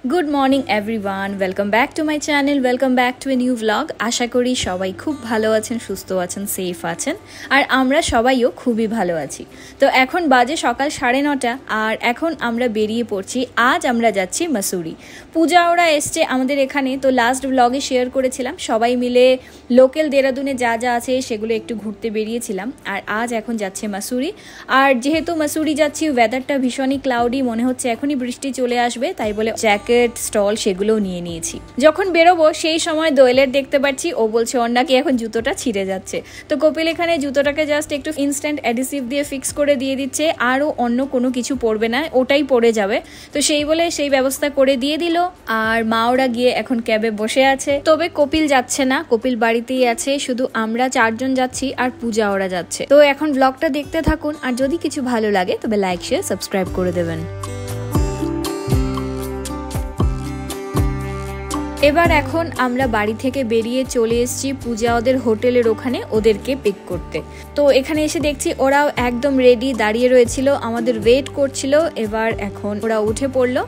Good morning everyone, welcome back to my channel, welcome back to a new blog. আশা করি সবাই খুব ভালো আছেন, সুস্থ আছেন, সেফ আছেন, আর আমরা সবাইও খুবই ভালো আছি। তো এখন বাজে সকাল 9:30 আর এখন আমরা বেরিয়ে পড়ছি। আজ আমরা যাচ্ছি মাসুরি। পূজা ওরা এসছে আমাদের এখানে, তো লাস্ট ব্লগে শেয়ার করেছিলাম সবাই মিলে লোকাল দেরাদুনে যা যা আছে সেগুলো একটু ঘুরতে বেরিয়েছিলাম। আর আজ এখন যাচ্ছে মাসুরি। আর যেহেতু মাসুরি যাচ্ছি, ওয়েদারটা ভীষণই ক্লাউডি, মনে হচ্ছে এখনই বৃষ্টি চলে আসবে, তাই বলে স্টল সেগুলো নিয়ে নিয়েছি। যখন বেরোবো সেই সময় দোয়েলের দেখতে পাচ্ছি ও বলছে ওর নাকি এখন জুতোটা ছিঁড়ে যাচ্ছে। তো কপিল এখানে জুতোটাকে জাস্ট একটু ইনস্ট্যান্ট অ্যাডিসিভ দিয়ে ফিক্স করে দিয়ে দিচ্ছে, আরও অন্য কোনো কিছু পরবে না, ওটাই পরে যাবে। তো সেই বলে সেই ব্যবস্থা করে দিয়ে দিল। আর মা ওরা গিয়ে এখন ক্যাবে বসে আছে। তবে কপিল যাচ্ছে না, কপিল বাড়িতেই আছে, শুধু আমরা 4 জন যাচ্ছি আর পূজা ওরা যাচ্ছে। তো এখন ব্লগটা দেখতে থাকুন, আর যদি কিছু ভালো লাগে তবে লাইক শেয়ার সাবস্ক্রাইব করে দেবেন। এবার এখন আমরা বাড়ি থেকে বেরিয়ে চলে এসেছি পূজা ওদের হোটেলের ওখানে ওদেরকে পিক করতে। তো এখানে এসে দেখছি ওরাও একদম রেডি দাঁড়িয়ে রয়েছিল, আমাদের ওয়েট করছিল। এবার এখন ওরা উঠে পড়লো।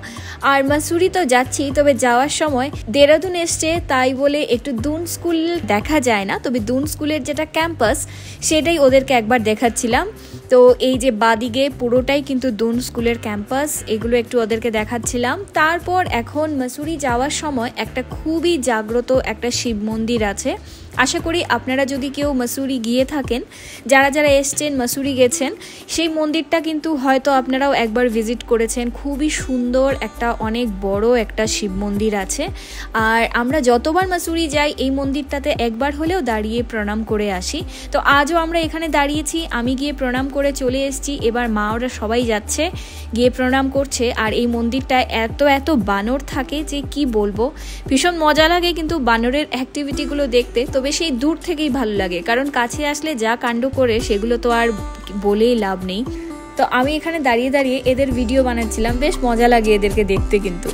আর মাসুরি তো যাচ্ছি, তবে যাওয়ার সময় দেরাদুন এসছে তাই বলে একটু দুন স্কুল দেখা যায় না, তবে দুন স্কুলের যেটা ক্যাম্পাস সেটাই ওদেরকে একবার দেখাচ্ছিলাম। তো এই যে বাদিকে পুরোটাই কিন্তু দুন স্কুলের ক্যাম্পাস, এগুলো একটু ওদেরকে দেখাচ্ছিলাম। তারপর এখন মাসুরি যাওয়ার সময় একটা খুবই জাগ্রত একটা শিব মন্দির আছে। আশা করি আপনারা যদি কেউ মাসুরি গিয়ে থাকেন, যারা যারা এসছেন মাসুরি গেছেন, সেই মন্দিরটা কিন্তু হয়তো আপনারাও একবার ভিজিট করেছেন। খুবই সুন্দর একটা অনেক বড় একটা শিব মন্দির আছে। আর আমরা যতবার মাসুরি যাই এই মন্দিরটাতে একবার হলেও দাঁড়িয়ে প্রণাম করে আসি। তো আজও আমরা এখানে দাঁড়িয়েছি, আমি গিয়ে প্রণাম করে চলে এসেছি। এবার মা ওরা সবাই যাচ্ছে, গিয়ে প্রণাম করছে। আর এই মন্দিরটায় এত এত বানর থাকে যে কি বলবো, ভীষণ মজা লাগে কিন্তু বানরের অ্যাক্টিভিটিগুলো দেখতে। তবে সেই দূর থেকেই ভালো লাগে, কারণ কাছে আসলে যা কাণ্ড করে সেগুলো তো আর বলেই লাভ নেই। তো আমি এখানে দাঁড়িয়ে দাঁড়িয়ে এদের ভিডিও বানাচ্ছিলাম, বেশ মজা লাগে এদেরকে দেখতে কিন্তু।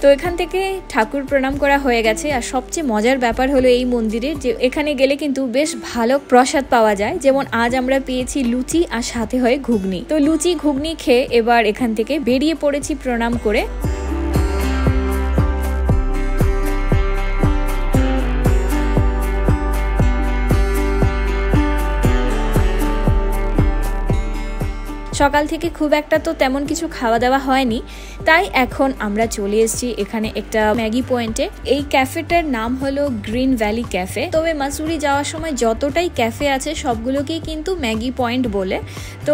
তো এখান থেকে ঠাকুর প্রণাম করা হয়ে গেছে। আর সবচেয়ে মজার ব্যাপার হলো এই মন্দিরে যে এখানে গেলে কিন্তু বেশ ভালো প্রসাদ পাওয়া যায়। যেমন আজ আমরা পেয়েছি লুচি আর সাথে হয় ঘুগনি। তো লুচি ঘুগনি খেয়ে এবার এখান থেকে বেরিয়ে পড়েছি প্রণাম করে। সকাল থেকে খুব একটা তো তেমন কিছু খাওয়া দাওয়া হয়নি, তাই এখন আমরা চলে এসেছি এখানে একটা ম্যাগি পয়েন্টে। এই ক্যাফেটার নাম হলো গ্রিন ভ্যালি ক্যাফে। তবে মাসুরি যাওয়ার সময় যতটাই ক্যাফে আছে সবগুলোকেই কিন্তু ম্যাগি পয়েন্ট বলে, তো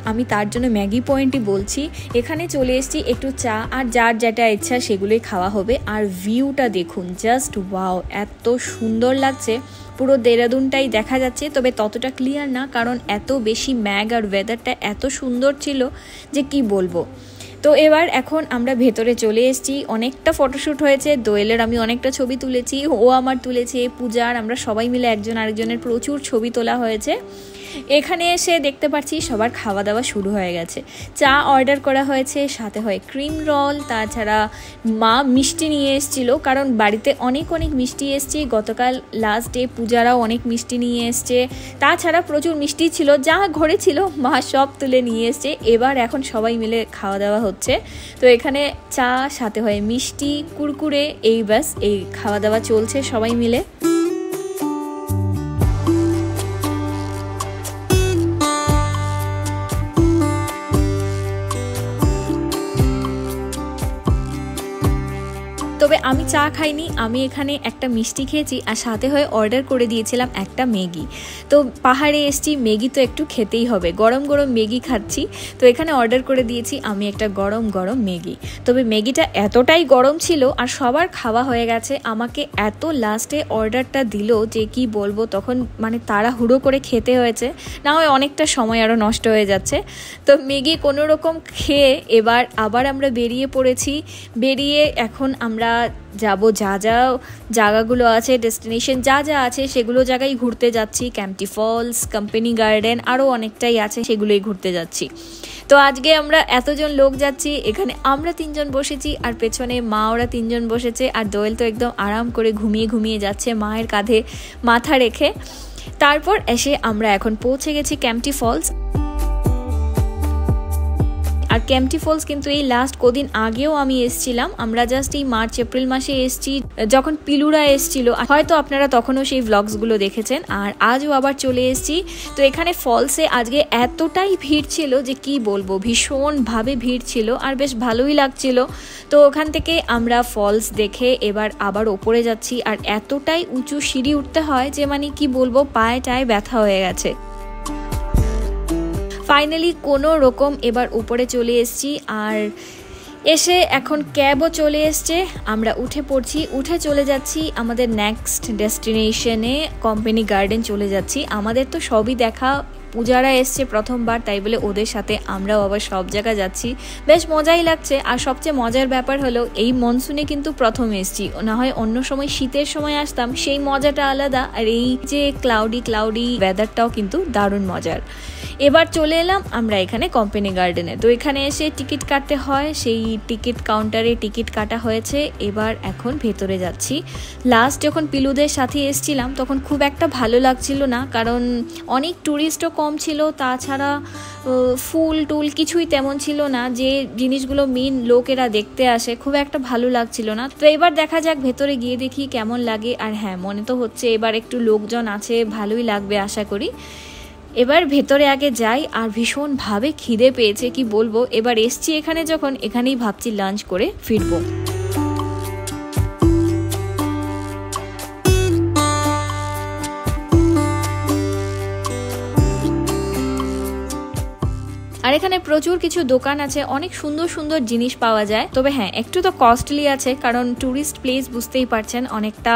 আমি তার জন্য ম্যাগি পয়েন্টই বলছি। এখানে চলে এসেছি, একটু চা আর যার যেটা ইচ্ছা সেগুলোই খাওয়া হবে। আর ভিউটা দেখুন, জাস্ট ওয়াও, এত সুন্দর লাগছে, পুরো দেরাদুনটাই দেখা যাচ্ছে। তবে ততটা ক্লিয়ার না, কারণ এত বেশি ম্যাগ আর ওয়েদারটা এত সুন্দর ছিল যে কি বলবো। তো এবার এখন আমরা ভেতরে চলে এসেছি। অনেকটা ফটোশ্যুট হয়েছে, দোয়েলের আমি অনেকটা ছবি তুলেছি, ও আমার তুলেছে, পূজার, আমরা সবাই মিলে একজন আরেকজনের প্রচুর ছবি তোলা হয়েছে। এখানে এসে দেখতে পাচ্ছি সবার খাওয়া দাওয়া শুরু হয়ে গেছে। চা অর্ডার করা হয়েছে, সাথে হয় ক্রিম রোল, তাছাড়া মা মিষ্টি নিয়ে এসেছিলো, কারণ বাড়িতে অনেক অনেক মিষ্টি এসছে। গতকাল লাস্ট ডে পূজারাও অনেক মিষ্টি নিয়ে এসছে, তাছাড়া প্রচুর মিষ্টি ছিল, যা ঘরে ছিল মা সব তুলে নিয়ে এসছে। এবার এখন সবাই মিলে খাওয়া দাওয়া হচ্ছে। তো এখানে চা, সাথে হয় মিষ্টি, কুরকুরে, এই ব্যাস এই খাওয়া দাওয়া চলছে সবাই মিলে। তবে আমি চা খাইনি, আমি এখানে একটা মিষ্টি খেয়েছি আর সাথে হয়ে অর্ডার করে দিয়েছিলাম একটা ম্যাগি। তো পাহাড়ে এসছি, ম্যাগি তো একটু খেতেই হবে, গরম গরম ম্যাগি খাচ্ছি। তো এখানে অর্ডার করে দিয়েছি আমি একটা গরম গরম ম্যাগি। তবে ম্যাগিটা এতটাই গরম ছিল আর সবার খাওয়া হয়ে গেছে, আমাকে এত লাস্টে অর্ডারটা দিল যে কি বলবো, তখন মানে তাড়াহুড়ো করে খেতে হয়েছে, না হয় অনেকটা সময় আরও নষ্ট হয়ে যাচ্ছে। তো ম্যাগি কোনো রকম খেয়ে এবার আবার আমরা বেরিয়ে পড়েছি। বেরিয়ে এখন আমরা যাব যা যা জায়গাগুলো আছে, ডেস্টিনেশন যা যা আছে সেগুলো জায়গায় ঘুরতে যাচ্ছি। ক্যাম্পটি ফলস, কোম্পানি গার্ডেন, আরও অনেকটাই আছে, সেগুলোই ঘুরতে যাচ্ছি। তো আজকে আমরা এতজন লোক যাচ্ছি, এখানে আমরা 3 জন বসেছি আর পেছনে মা ওরা 3 জন বসেছে। আর দোয়েল তো একদম আরাম করে ঘুমিয়ে ঘুমিয়ে যাচ্ছে মায়ের কাঁধে মাথা রেখে। তারপর এসে আমরা এখন পৌঁছে গেছি কেম্পটি ফলস। আর কেম্পটি ফলস কিন্তু এই লাস্ট কদিন আগেও আমি এসেছিলাম, আমরা জাস্ট এই মার্চ এপ্রিল মাসে এসেছি যখন পিলুরা এসেছিল, হয়তো আপনারা তখনও সেই ভ্লগসগুলো দেখেছেন। আর আজও আবার চলে এসেছি। তো এখানে ফলসে আজকে এতটাই ভিড় ছিল যে কি বলবো, ভীষণভাবে ভিড় ছিল আর বেশ ভালোই লাগছিল। তো ওখান থেকে আমরা ফলস দেখে এবার আবার ওপরে যাচ্ছি। আর এতটাই উঁচু সিঁড়ি উঠতে হয় যে মানে কি বলবো, পায়ে টায়ে ব্যথা হয়ে গেছে। ফাইনালি কোনো রকম এবার উপরে চলে এসেছি। আর এসে এখন ক্যাবও চলে এসছে, আমরা উঠে পড়ছি, উঠে চলে যাচ্ছি আমাদের নেক্সট ডেস্টিনেশনে, কোম্পানি গার্ডেন চলে যাচ্ছি। আমাদের তো সবই দেখা, পূজারা এসছে প্রথমবার, তাই বলে ওদের সাথে আমরাও আবার সব জায়গা যাচ্ছি, বেশ মজাই লাগছে। আর সবচেয়ে মজার ব্যাপার হলো এই মনসুনে কিন্তু প্রথম এসছি, না হয় অন্য সময় শীতের সময় আসতাম, সেই মজাটা আলাদা। আর এই যে ক্লাউডি ওয়েদারটাও কিন্তু দারুণ মজার। এবার চলে এলাম আমরা এখানে কোম্পানি গার্ডেনে। তো এখানে এসে টিকিট কাটতে হয়, সেই টিকিট কাউন্টারে টিকিট কাটা হয়েছে। এবার এখন ভেতরে যাচ্ছি। লাস্ট যখন পিলুদের সাথে এসছিলাম তখন খুব একটা ভালো লাগছিল না, কারণ অনেক ট্যুরিস্টও কম ছিল, তাছাড়া ফুল টুল কিছুই তেমন ছিল না, যে জিনিসগুলো মেন লোকেরা দেখতে আসে, খুব একটা ভালো লাগছিল না। তো এবার দেখা যাক ভেতরে গিয়ে দেখি কেমন লাগে। আর হ্যাঁ, মনে তো হচ্ছে এবার একটু লোকজন আছে, ভালোই লাগবে আশা করি। এবার ভেতরে আগে যাই। আর ভীষণভাবে খিদে পেয়েছে, কি বলবো। এবার এসছি এখানে যখন, এখানেই ভাবছি লাঞ্চ করে ফিরবো। আর এখানে প্রচুর কিছু দোকান আছে, অনেক সুন্দর সুন্দর জিনিস পাওয়া যায়। তবে হ্যাঁ, একটু তো কস্টলি আছে, কারণ ট্যুরিস্ট প্লেস বুঝতেই পারছেন, অনেকটা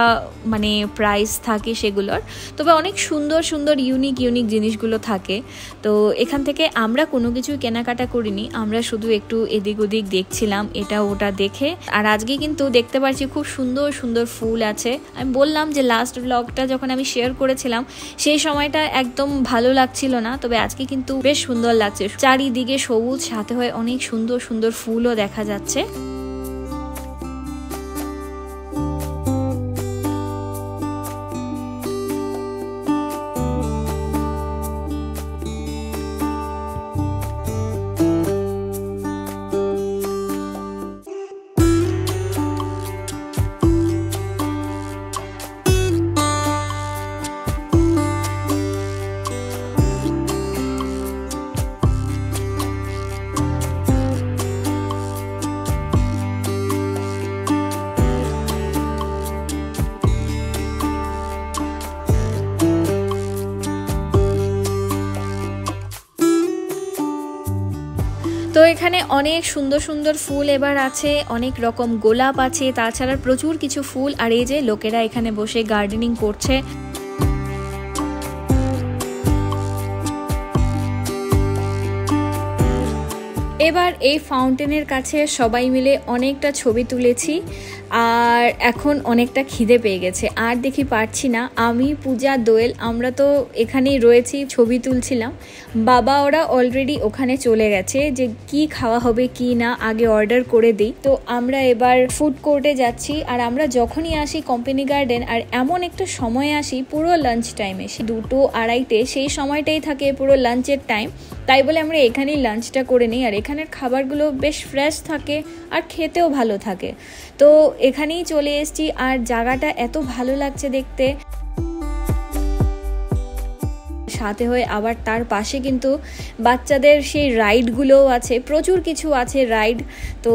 মানে প্রাইস থাকে সেগুলোর। তবে অনেক সুন্দর সুন্দর ইউনিক জিনিসগুলো থাকে। তো এখান থেকে আমরা কোনো কিছু কেনাকাটা করিনি, আমরা শুধু একটু এদিক ওদিক দেখছিলাম, এটা ওটা দেখে। আর আজকে কিন্তু দেখতে পাচ্ছি খুব সুন্দর সুন্দর ফুল আছে। আমি বললাম যে লাস্ট ব্লগটা যখন আমি শেয়ার করেছিলাম সেই সময়টা একদম ভালো লাগছিল না, তবে আজকে কিন্তু বেশ সুন্দর লাগছে। চারিদিকে সবুজ, সাথে হয় অনেক সুন্দর সুন্দর ফুলও দেখা যাচ্ছে। তো এখানে অনেক সুন্দর সুন্দর ফুল এবার আছে, অনেক রকম গোলাপ আছে, তাছাড়া প্রচুর কিছু ফুল। আর এই যে লোকেরা এখানে বসে গার্ডেনিং করছে। এবার এই ফাউন্টেনের কাছে সবাই মিলে অনেকটা ছবি তুলেছি। আর এখন অনেকটা খিদে পেয়ে গেছে, আর দেখি পারছি না। আমি, পূজা, দোয়েল আমরা তো এখানেই রয়েছি, ছবি তুলছিলাম। বাবা ওরা অলরেডি ওখানে চলে গেছে, যে কি খাওয়া হবে কি না আগে অর্ডার করে দিই। তো আমরা এবার ফুড কোর্টে যাচ্ছি। আর আমরা যখনই আসি কোম্পানি গার্ডেন, আর এমন একটা সময় আসি পুরো লাঞ্চ টাইমে, 2-2:30, সেই সময়টাই থাকে পুরো লাঞ্চের টাইম। তাই বলে আমরা এখানেই লাঞ্চটা করে নিই। আর এখানের খাবারগুলো বেশ ফ্রেশ থাকে আর খেতেও ভালো থাকে। তো এখানেই চলে এসেছি। আর জায়গাটা এত ভালো লাগছে দেখতে। সাথে হয়ে আবার তার পাশে কিন্তু বাচ্চাদের সেই রাইডগুলোও আছে, প্রচুর কিছু আছে রাইড। তো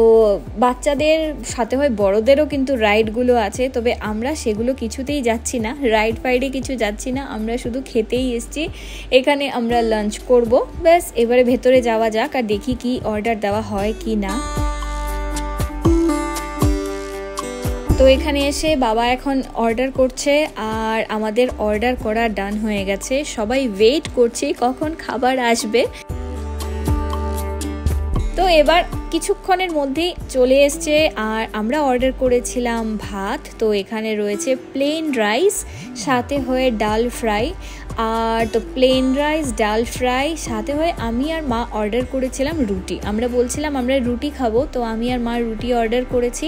বাচ্চাদের সাথে হয় বড়দেরও কিন্তু রাইডগুলো আছে, তবে আমরা সেগুলো কিছুতেই যাচ্ছি না, রাইড ফাইডে কিছু যাচ্ছি না, আমরা শুধু খেতেই এসেছি। এখানে আমরা লাঞ্চ করব, ব্যাস। এবারে ভেতরে যাওয়া যাক আর দেখি কি অর্ডার দেওয়া হয় কি না। তো এখানে এসে বাবা এখন অর্ডার করছে, আর আমাদের অর্ডার করা ডান হয়ে গেছে। সবাই ওয়েট করছি কখন খাবার আসবে। তো এবার কিছুক্ষণের মধ্যেই চলে এসছে। আর আমরা অর্ডার করেছিলাম ভাত, তো এখানে রয়েছে প্লেন রাইস, সাথে হয়ে ডাল ফ্রাই, আর তো প্লেন রাইস, ডাল ফ্রাই, সাথে হয় আমি আর মা অর্ডার করেছিলাম রুটি। আমরা বলছিলাম আমরা রুটি খাবো, তো আমি আর মা রুটি অর্ডার করেছি।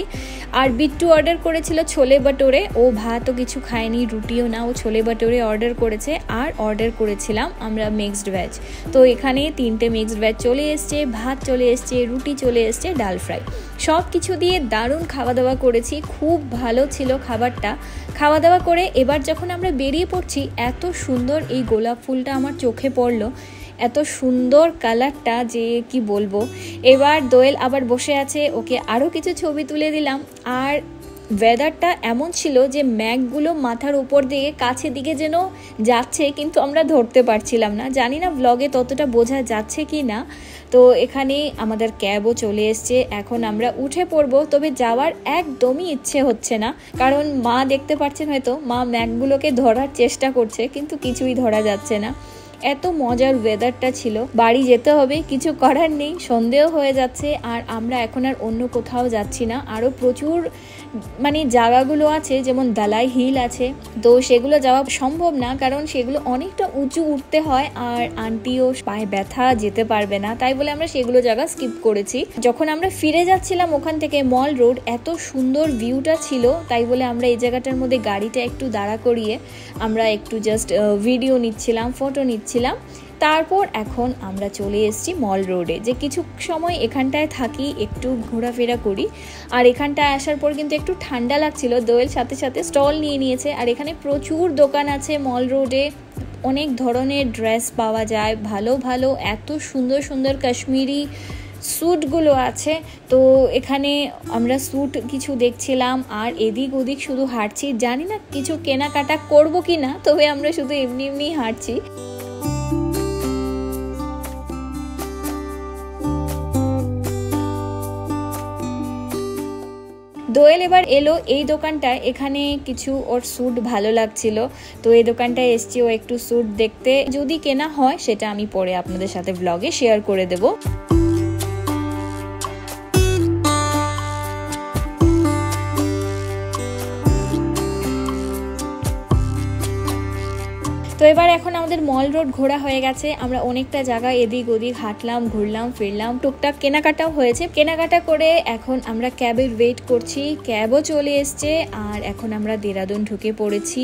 আর বিট্টু অর্ডার করেছিল ছোলে বাটোরে, ও ভাতও কিছু খায়নি, রুটিও না, ও ছোলে বাটোরে অর্ডার করেছে। আর অর্ডার করেছিলাম আমরা মিক্সড ভেজ। তো এখানে 3টে মিক্সড ভেজ চলে এসছে, ভাত চলে এসছে, রুটি চলে এসছে, ডাল ফ্রাই, সব কিছু দিয়ে দারুণ খাওয়া দাওয়া করেছি। খুব ভালো ছিল খাবারটা। খাওয়া দাওয়া করে এবার যখন আমরা বেরিয়ে পড়ছি, এত সুন্দর এই গোলাপ ফুলটা আমার চোখে পড়লো, এত সুন্দর কালারটা যে কি বলবো। এবার দোয়েল আবার বসে আছে, ওকে আরও কিছু ছবি তুলে দিলাম। আর ওয়েদারটা এমন ছিল যে ম্যাঘগুলো মাথার উপর দিয়ে কাছের দিকে যেন যাচ্ছে, কিন্তু আমরা ধরতে পারছিলাম না। জানি না ব্লগে ততটা বোঝা যাচ্ছে কি না। তো এখানে আমাদের ক্যাবও চলে এসছে, এখন আমরা উঠে পড়বো। তবে যাওয়ার একদমই ইচ্ছে হচ্ছে না, কারণ মা দেখতে পাচ্ছেন হয়তো, মা ম্যাঘগুলোকে ধরার চেষ্টা করছে, কিন্তু কিছুই ধরা যাচ্ছে না। এত মজার ওয়েদারটা ছিল। বাড়ি যেতে হবে, কিছু করার নেই, সন্দেহ হয়ে যাচ্ছে। আর আমরা এখন আর অন্য কোথাও যাচ্ছি না। আরও প্রচুর জায়গাগুলো আছে, যেমন দালাই হিল আছে, তো সেগুলো যাওয়া সম্ভব না, কারণ সেগুলো অনেকটা উঁচু উঠতে হয়। আর আন্টিও পায়ে ব্যথা, যেতে পারবে না, তাই বলে আমরা সেগুলো জায়গা স্কিপ করেছি। যখন আমরা ফিরে যাচ্ছিলাম ওখান থেকে মল রোড, এত সুন্দর ভিউটা ছিল, তাই বলে আমরা এই জায়গাটার মধ্যে গাড়িটা একটু দাঁড়া করিয়ে আমরা একটু জাস্ট ভিডিও নিচ্ছিলাম, ফটো নিচ্ছিলাম। তারপর এখন আমরা চলে এসেছি মল রোডে, যে কিছু সময় এখানটায় থাকি, একটু ঘোরাফেরা করি। আর এখানটায় আসার পর কিন্তু একটু ঠান্ডা লাগছিল। দোয়েল সাথে সাথে স্টল নিয়ে নিয়েছে। আর এখানে প্রচুর দোকান আছে মল রোডে, অনেক ধরনের ড্রেস পাওয়া যায়, ভালো ভালো এত সুন্দর সুন্দর কাশ্মীরি স্যুটগুলো আছে। তো এখানে আমরা স্যুট কিছু দেখছিলাম, আর এদিক ওদিক শুধু হাঁটছি। জানি না কিছু কেনাকাটা করবো কি না, তবে আমরা শুধু এমনি এমনি হাঁটছি। দোয়েল এবার এলো এই দোকানটায়, এখানে কিছু ওর স্যুট ভালো লাগছিল, তো এই দোকানটায় এসছি ও একটু স্যুট দেখতে। যদি কেনা হয় সেটা আমি পরে আপনাদের সাথে ব্লগে শেয়ার করে দেবো। তো এবার এখন আমাদের মল রোড ঘোরা হয়ে গেছে। আমরা অনেকটা জায়গা এদিক ওদিক হাঁটলাম, ঘুরলাম, ফিরলাম, টুকটাক কেনাকাটাও হয়েছে। কেনাকাটা করে এখন আমরা ক্যাবের ওয়েট করছি। ক্যাবও চলে এসছে, আর এখন আমরা দেরাদুন ঢুকে পড়েছি।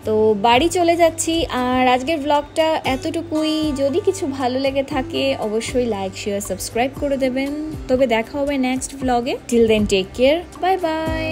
তো বাড়ি চলে যাচ্ছি। আর আজকের ব্লগটা এতটুকুই। যদি কিছু ভালো লেগে থাকে অবশ্যই লাইক, শেয়ার, সাবস্ক্রাইব করে দেবেন। তবে দেখা হবে নেক্সট ব্লগে। Till then take care, bye by.